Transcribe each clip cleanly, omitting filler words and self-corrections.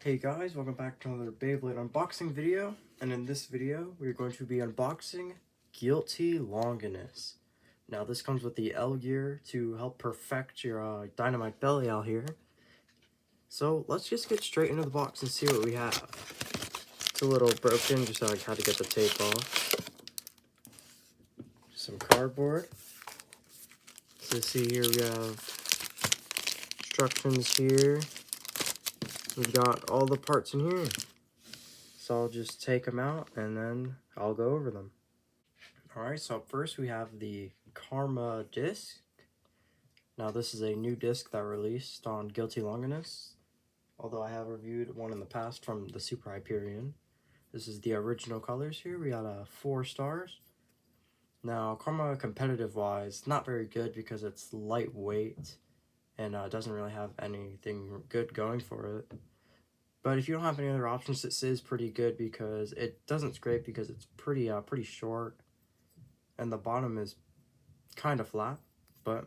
Hey guys, welcome back to another Beyblade unboxing video, and in this video we're going to be unboxing Guilty Longinus. Now this comes with the L gear to help perfect your Dynamite Belial here. So let's just get straight into the box and see what we have. It's a little broken, just I had to get the tape off. Some cardboard. So see here we have instructions here. We've got all the parts in here. So I'll just take them out and then I'll go over them. Alright, so up first we have the Karma disc. Now this is a new disc that released on Guilty Longinus, although I have reviewed one in the past from the Super Hyperion. This is the original colors here. We got 4 stars. Now Karma competitive wise, not very good because it's lightweight and doesn't really have anything good going for it. But if you don't have any other options, this is pretty good because it doesn't scrape because it's pretty short, and the bottom is kind of flat. But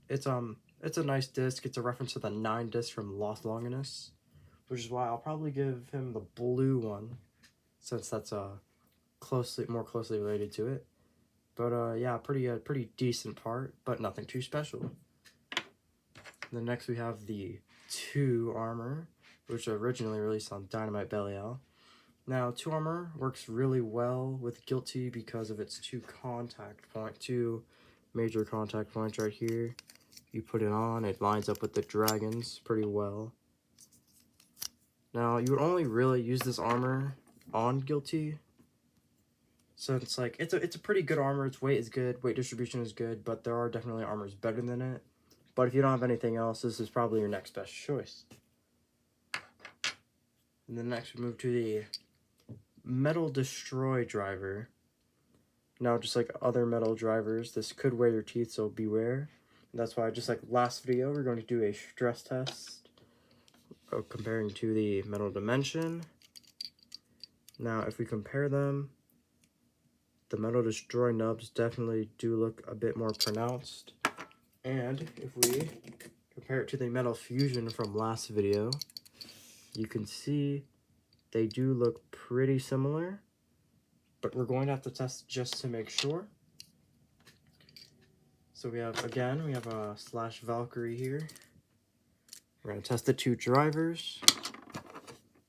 it's a nice disc. It's a reference to the 9 disc from Longinus, which is why I'll probably give him the blue one, since that's more closely related to it. But yeah, pretty decent part, but nothing too special. Then next we have the 2 armor, which originally released on Dynamite Belial. Now, 2 armor works really well with Guilty because of its 2 major contact points right here. You put it on, it lines up with the dragons pretty well. Now, you would only really use this armor on Guilty, so it's like it's a pretty good armor. Its weight is good, weight distribution is good, but there are definitely armors better than it. But if you don't have anything else, this is probably your next best choice. And then next we move to the Metal Destroy driver. Now, just like other metal drivers, this could wear your teeth, so beware. That's why, just like last video, we're going to do a stress test comparing to the Metal Dimension. Now, if we compare them, the Metal Destroy nubs definitely do look a bit more pronounced. And if we compare it to the Metal Fusion from last video, you can see they do look pretty similar, but we're going to have to test just to make sure. So we have a Slash Valkyrie here. We're going to test the 2 drivers.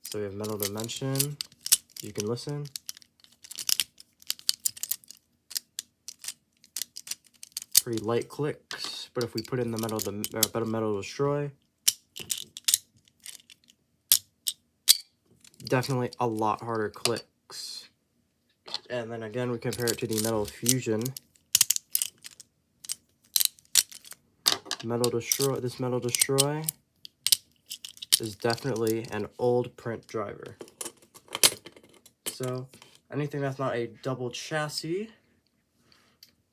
So we have Metal Dimension. You can listen. Pretty light clicks, but if we put in the Metal Destroy, definitely a lot harder clicks. And then again, we compare it to the Metal Fusion. This Metal Destroy is definitely an old print driver. So anything that's not a double chassis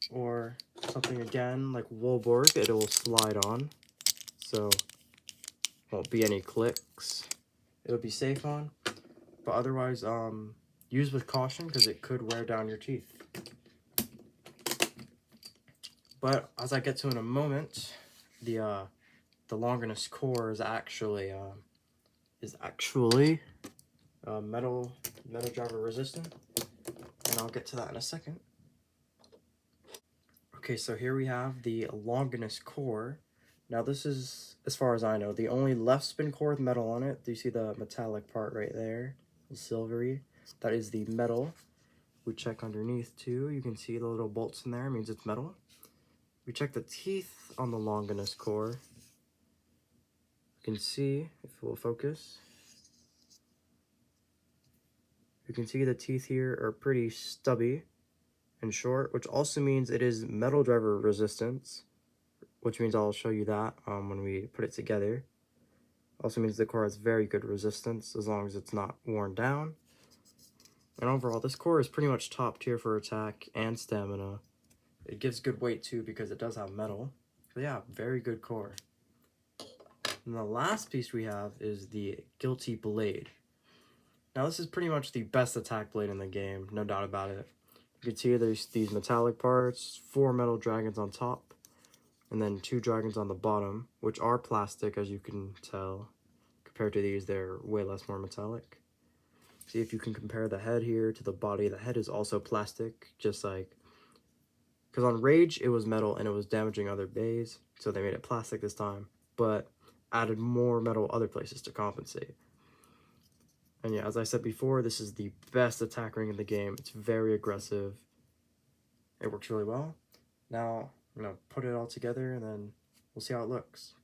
or something again like Woolborg, it will slide on, so won't be any clicks. It'll be safe on, but otherwise use with caution because it could wear down your teeth. But as I get to in a moment, the Longinus core is actually metal driver resistant, and I'll get to that in a second. Okay, so here we have the Longinus core. Now this is, as far as I know, the only left spin core with metal on it. Do you see the metallic part right there? The silvery. That is the metal. We check underneath too. You can see the little bolts in there. It means it's metal. We check the teeth on the Longinus core. You can see, if it will focus, you can see the teeth here are pretty stubby and short, which also means it is metal driver resistance, which means I'll show you that when we put it together. Also means the core has very good resistance as long as it's not worn down. And overall, this core is pretty much top tier for attack and stamina. It gives good weight too because it does have metal. So yeah, very good core. And the last piece we have is the Guilty Blade. Now this is pretty much the best attack blade in the game, no doubt about it. You can see there's these metallic parts, 4 metal dragons on top, and then 2 dragons on the bottom, which are plastic, as you can tell, compared to these, they're way less more metallic. See if you can compare the head here to the body. The head is also plastic, just like, because on Rage, it was metal and it was damaging other bays, so they made it plastic this time, but added more metal other places to compensate. And yeah, as I said before, this is the best attack ring in the game. It's very aggressive. It works really well. Now, I'm going to put it all together and then we'll see how it looks.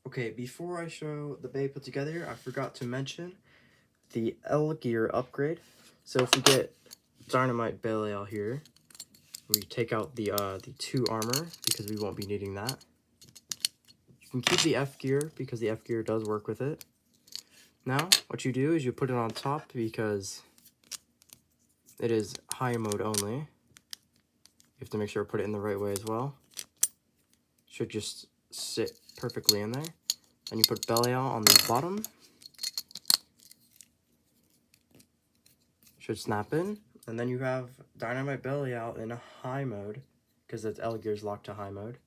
Okay, before I show the bay put together, I forgot to mention the L gear upgrade. So if we get Dynamite Belial here, we take out the 2 armor because we won't be needing that. You can keep the F gear because the F gear does work with it. Now, what you do is you put it on top because it is high mode only. You have to make sure to put it in the right way as well. Should just sit perfectly in there. And you put Belial on the bottom. Should snap in. And then you have Dynamite Belial in a high mode because its L gear is locked to high mode.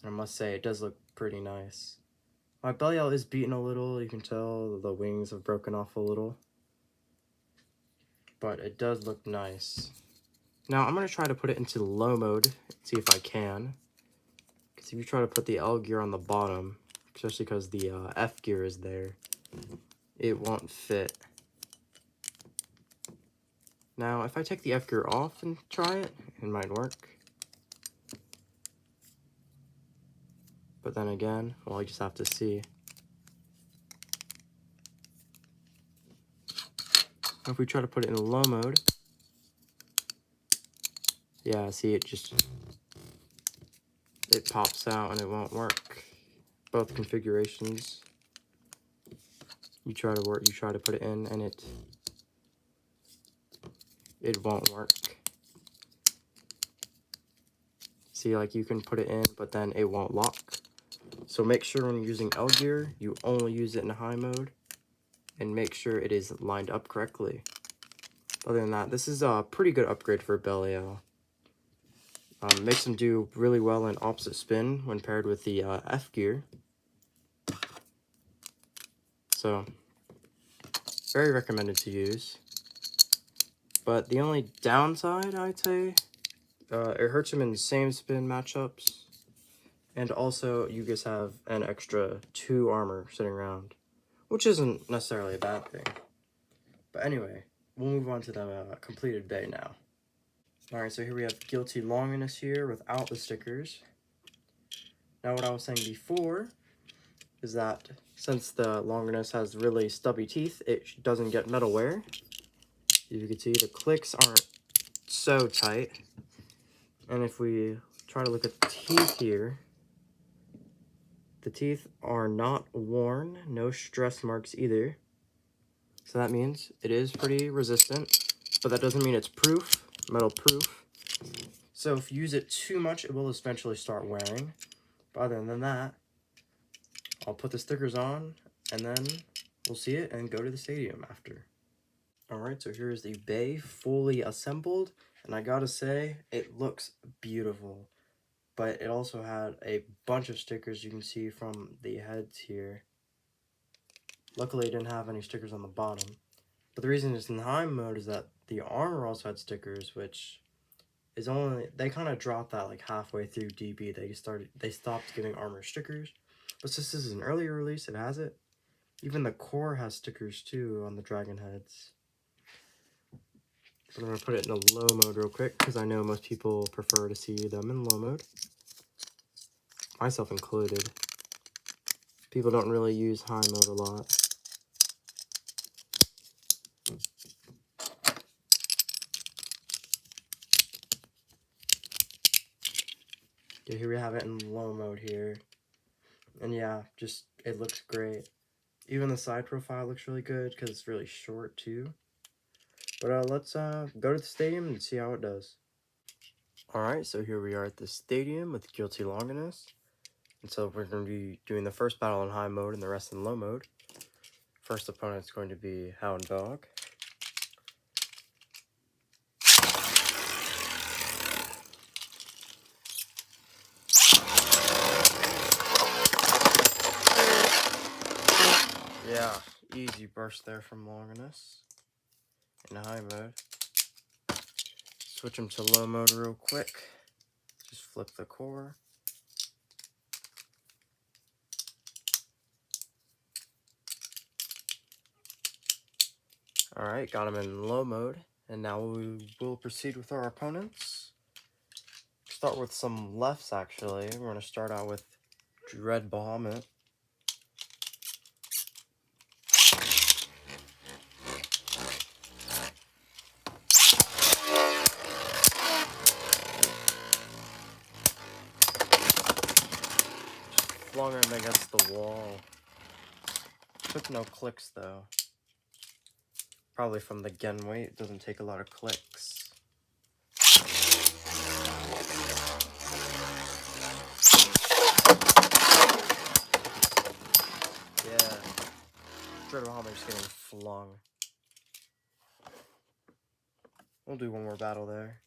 And I must say, it does look pretty nice. My Belial is beaten a little. You can tell the wings have broken off a little. But it does look nice. Now, I'm going to try to put it into low mode, see if I can. Because if you try to put the L gear on the bottom, especially because the F gear is there, it won't fit. Now, if I take the F gear off and try it, it might work. But then again, well, I just have to see. If we try to put it in low mode, yeah, see, it pops out and it won't work. Both configurations, you try to put it in and it won't work. See, like, you can put it in, but then it won't lock. So make sure when you're using L gear, you only use it in high mode, and make sure it is lined up correctly. Other than that, this is a pretty good upgrade for Belial. Makes him do really well in opposite spin when paired with the F gear. So, very recommended to use. But the only downside, I'd say, it hurts him in the same spin matchups. And also, you just have an extra 2 armor sitting around, which isn't necessarily a bad thing. But anyway, we'll move on to the completed bay now. Alright, so here we have Guilty Longinus here without the stickers. Now, what I was saying before is that since the Longinus has really stubby teeth, it doesn't get metal wear. As you can see, the clicks aren't so tight. And if we try to look at the teeth here, the teeth are not worn, no stress marks either. So that means it is pretty resistant, but that doesn't mean it's proof, metal proof. So if you use it too much, it will eventually start wearing. But other than that, I'll put the stickers on, and then we'll see it and go to the stadium after. Alright, so here's the bay fully assembled, and I gotta say, it looks beautiful. But it also had a bunch of stickers you can see from the heads here. Luckily, it didn't have any stickers on the bottom. But the reason it's in high mode is that the armor also had stickers, which is only, they kind of dropped that like halfway through DB. They stopped giving armor stickers. But since this is an earlier release, it has it. Even the core has stickers too on the dragon heads. So I'm going to put it in a low mode real quick, because I know most people prefer to see them in low mode. Myself included. People don't really use high mode a lot. Okay, here we have it in low mode here. And yeah, just, it looks great. Even the side profile looks really good because it's really short too. But let's go to the stadium and see how it does. Alright, so here we are at the stadium with Guilty Longinus. And so we're going to be doing the first battle in high mode and the rest in low mode. First opponent is going to be Hound Dog. Yeah, Easy burst there from Longinus in high mode. Switch him to low mode real quick. Just flip the core. Alright, got him in low mode. And now we will proceed with our opponents. Start with some lefts actually. We're going to start out with Dread Bahamut. Flung him against the wall. Took no clicks though. Probably from the gen weight, it doesn't take a lot of clicks. Yeah. Dread Bahamut just getting flung. We'll do one more battle there.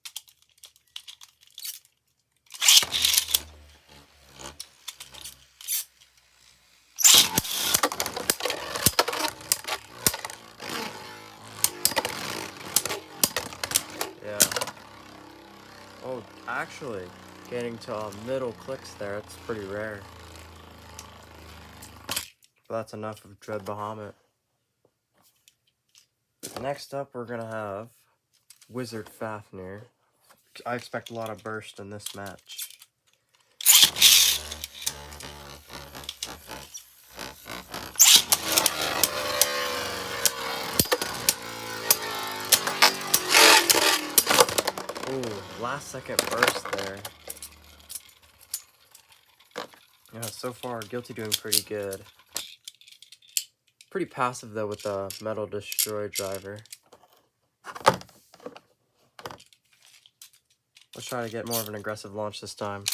Yeah. Oh, actually, getting to middle clicks there, it's pretty rare. But that's enough of Dread Bahamut. Next up, we're going to have Wizard Fafnir. I expect a lot of burst in this match. Ooh, last second burst there. Yeah, so far, Guilty doing pretty good. Pretty passive though with the Metal Destroy driver. Let's try to get more of an aggressive launch this time.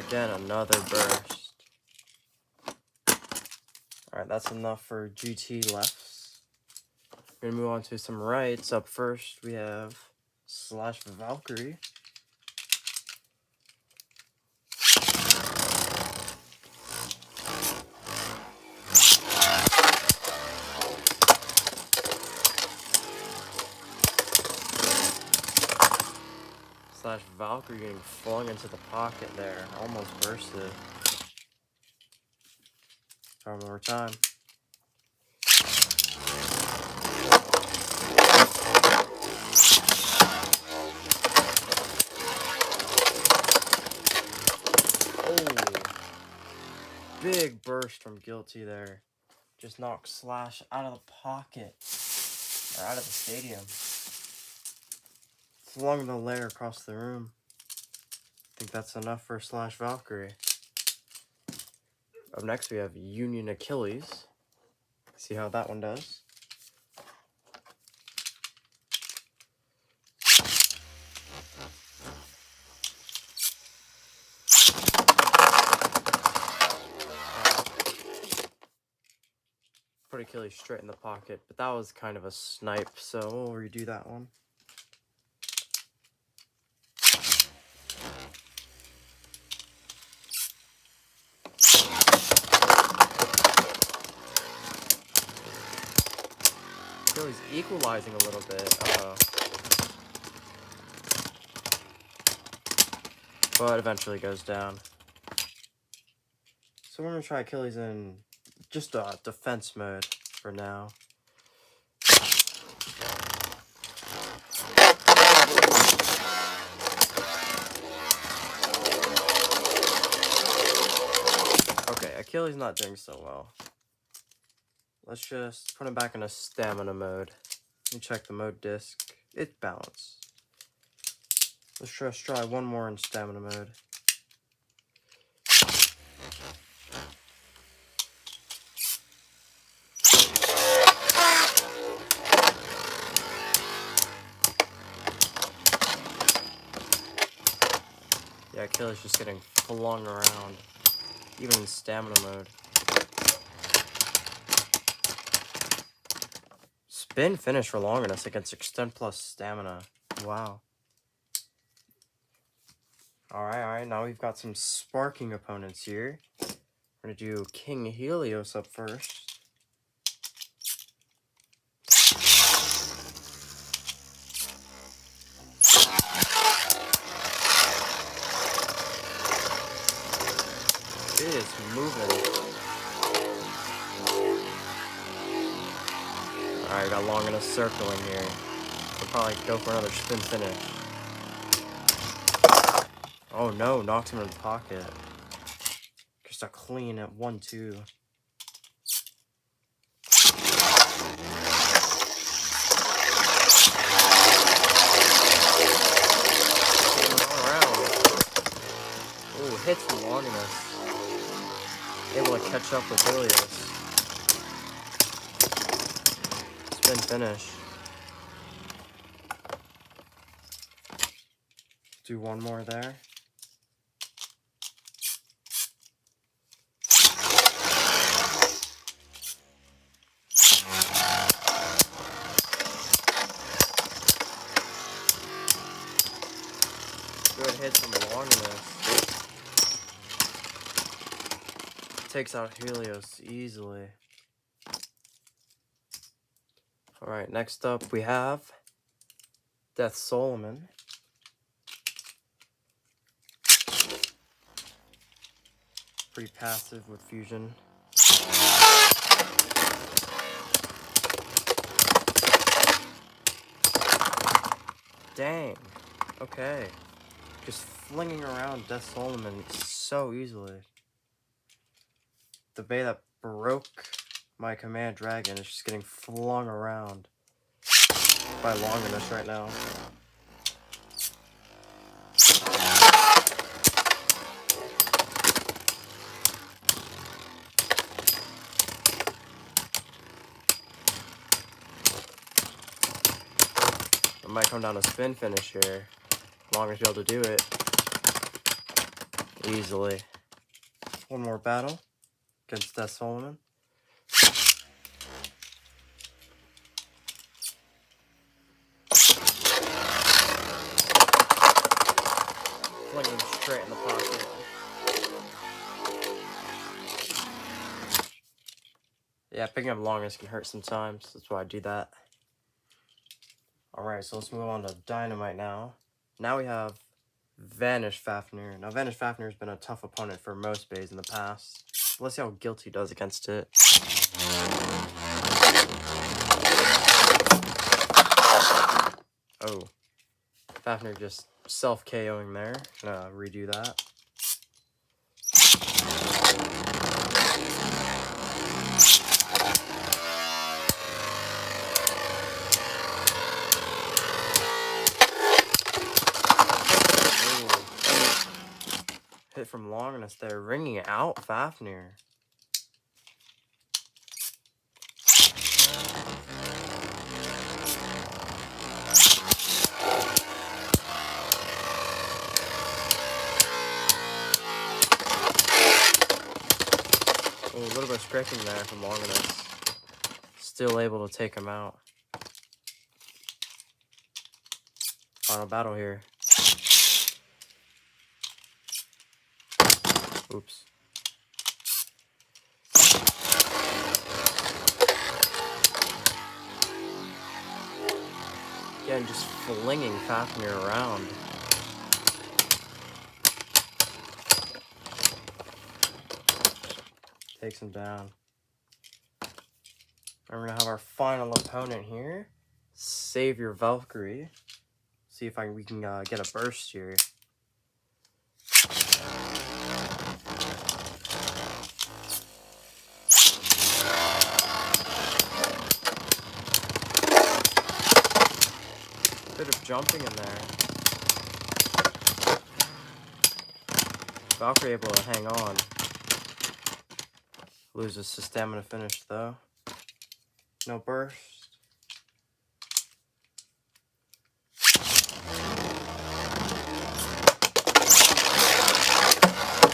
Again, another burst. Alright, that's enough for GT lefts. We're gonna move on to some rights. Up first, we have Slash Valkyrie. Slash Valkyrie getting flung into the pocket there. Almost bursted. Try one more time. Big burst from Guilty there. Just knocked Slash out of the pocket. Or out of the stadium. Flung the lair across the room. I think that's enough for Slash Valkyrie. Up next we have Union Achilles. See how that one does. Put Achilles straight in the pocket, but that was kind of a snipe, so we'll redo that one. Achilles equalizing a little bit, but eventually goes down. So we're going to try Achilles in just defense mode for now. Okay, Achilles not doing so well. Let's just put him back in a stamina mode. Let me check the mode disc. It's balanced. Let's just try one more in stamina mode. Yeah, Achilles just getting flung around, even in stamina mode. Spin finish for Longinus against Extend plus Stamina. Wow. Alright, now we've got some sparking opponents here. We're going to do King Helios up first. It is moving. Alright, we got Longinus circling here. We'll probably go for another spin finish. Oh no, knocked him in the pocket. Just a clean at 1-2. Ooh, hits from Longinus. Able to catch up with Helios. Spin finish. Do one more there. Good hit from Longinus. Takes out Helios easily. Alright, next up we have Death Solomon. Pretty passive with fusion. Dang. Okay. Just flinging around Death Solomon so easily. The bay that broke my command dragon is just getting flung around by Longinus right now. It might come down to spin finish here. Longinus be able to do it easily. One more battle against Death Solomon. Flinging him straight in the pocket. Yeah, picking up Longinus can hurt sometimes. That's why I do that. Alright, so let's move on to Dynamite now. Now we have Vanish Fafnir. Now, Vanish Fafnir has been a tough opponent for most bays in the past. Let's see how Guilty does against it. Oh. Fafnir just self-KOing there. Gonna redo that. Hit from Longinus there, ringing out Fafnir. Oh, a little bit of scraping there from Longinus. Still able to take him out. Final battle here. Oops. Again, just flinging Fafnir around. Takes him down. We're gonna have our final opponent here. Savior Valkyrie. See if we can get a burst here. Bit of jumping in there. Valkyrie able to hang on. Loses to stamina finish though. No burst.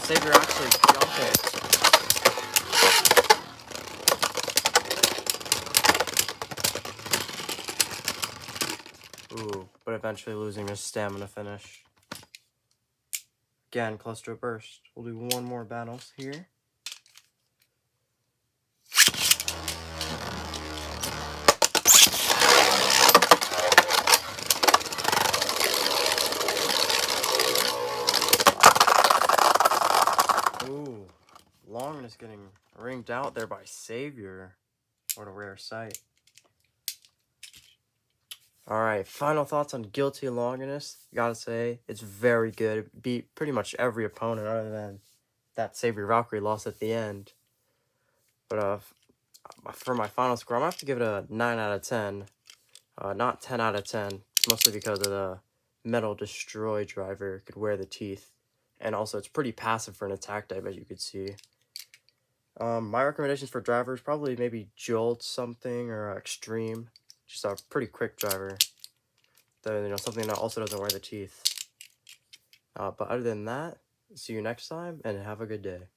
Savior actually jumping. Ooh, but eventually losing his stamina finish. Again, close to a burst. We'll do one more battle here. Ooh, Longinus getting ringed out there by Savior. What a rare sight. Alright, final thoughts on Guilty Longinus. Gotta say, it's very good. It beat pretty much every opponent other than that Savior Valkyrie lost at the end. But for my final score, I'm gonna have to give it a 9 out of 10. Not 10 out of 10. Mostly because of the Metal Destroy driver. Could wear the teeth. And also, it's pretty passive for an attack type, as you could see. My recommendations for drivers, probably maybe Jolt something or Extreme. Just a pretty quick driver. Though, you know, something that also doesn't wear the teeth. But other than that, see you next time and have a good day.